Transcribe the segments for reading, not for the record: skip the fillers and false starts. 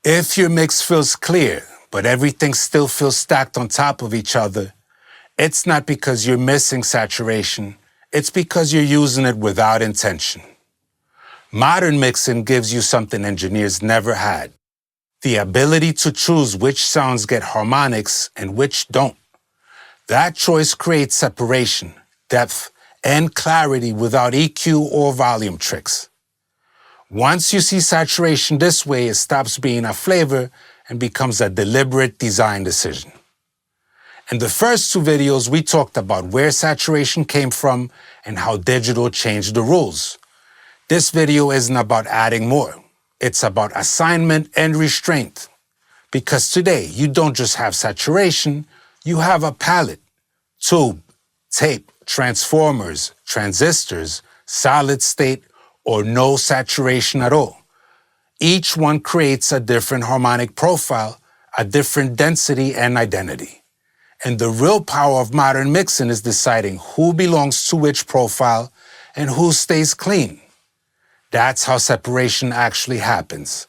If your mix feels clear, but everything still feels stacked on top of each other, it's not because you're missing saturation, it's because you're using it without intention. Modern mixing gives you something engineers never had: the ability to choose which sounds get harmonics and which don't. That choice creates separation, depth, and clarity without EQ or volume tricks. Once you see saturation this way, it stops being a flavor and becomes a deliberate design decision. In the first two videos, we talked about where saturation came from and how digital changed the rules. This video isn't about adding more. It's about assignment and restraint. Because today, you don't just have saturation, you have a palette: tube, tape, transformers, transistors, solid state, or no saturation at all. Each one creates a different harmonic profile, a different density and identity. And the real power of modern mixing is deciding who belongs to which profile and who stays clean. That's how separation actually happens.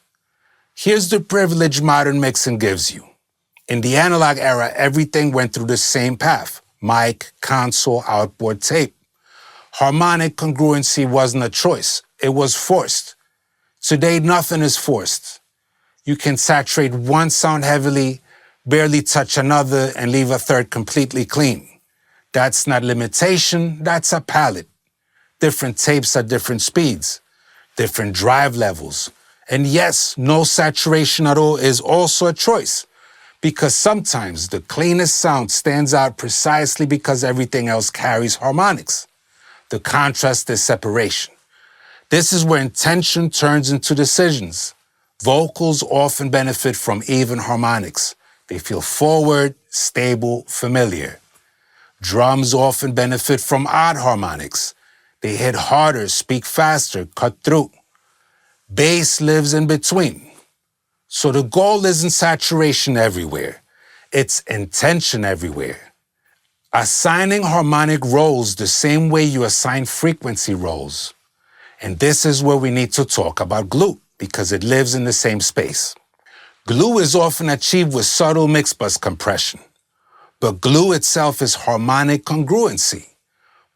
Here's the privilege modern mixing gives you. In the analog era, everything went through the same path: mic, console, outboard, tape. Harmonic congruency wasn't a choice, it was forced. Today, nothing is forced. You can saturate one sound heavily, barely touch another, and leave a third completely clean. That's not limitation, that's a palette. Different tapes at different speeds, different drive levels. And yes, no saturation at all is also a choice, because sometimes the cleanest sound stands out precisely because everything else carries harmonics. The contrast is separation. This is where intention turns into decisions. Vocals often benefit from even harmonics. They feel forward, stable, familiar. Drums often benefit from odd harmonics. They hit harder, speak faster, cut through. Bass lives in between. So the goal isn't saturation everywhere. It's intention everywhere. Assigning harmonic roles the same way you assign frequency roles. And this is where we need to talk about glue, because it lives in the same space. Glue is often achieved with subtle mix bus compression. But glue itself is harmonic congruency.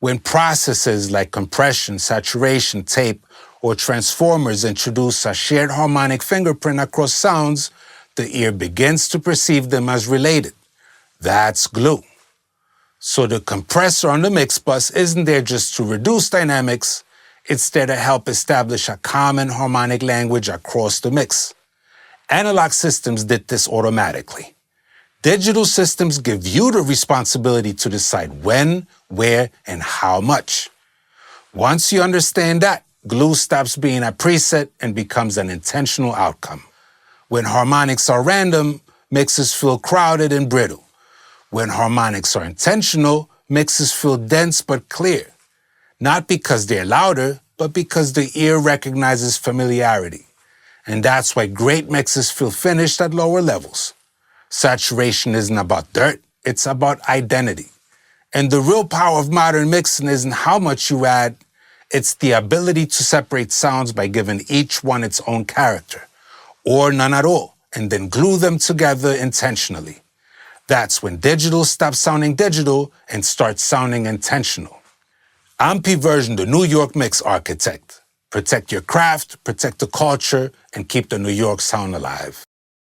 When processes like compression, saturation, tape, or transformers introduce a shared harmonic fingerprint across sounds, the ear begins to perceive them as related. That's glue. So the compressor on the mix bus isn't there just to reduce dynamics, it's there to help establish a common harmonic language across the mix. Analog systems did this automatically. Digital systems give you the responsibility to decide when, where, and how much. Once you understand that, glue stops being a preset and becomes an intentional outcome. When harmonics are random, mixes feel crowded and brittle. When harmonics are intentional, mixes feel dense but clear. Not because they're louder, but because the ear recognizes familiarity. And that's why great mixes feel finished at lower levels. Saturation isn't about dirt, it's about identity. And the real power of modern mixing isn't how much you add, it's the ability to separate sounds by giving each one its own character, or none at all, and then glue them together intentionally. That's when digital stops sounding digital and starts sounding intentional. I'm P. Version, the New York Mix Architect. Protect your craft, protect the culture, and keep the New York sound alive.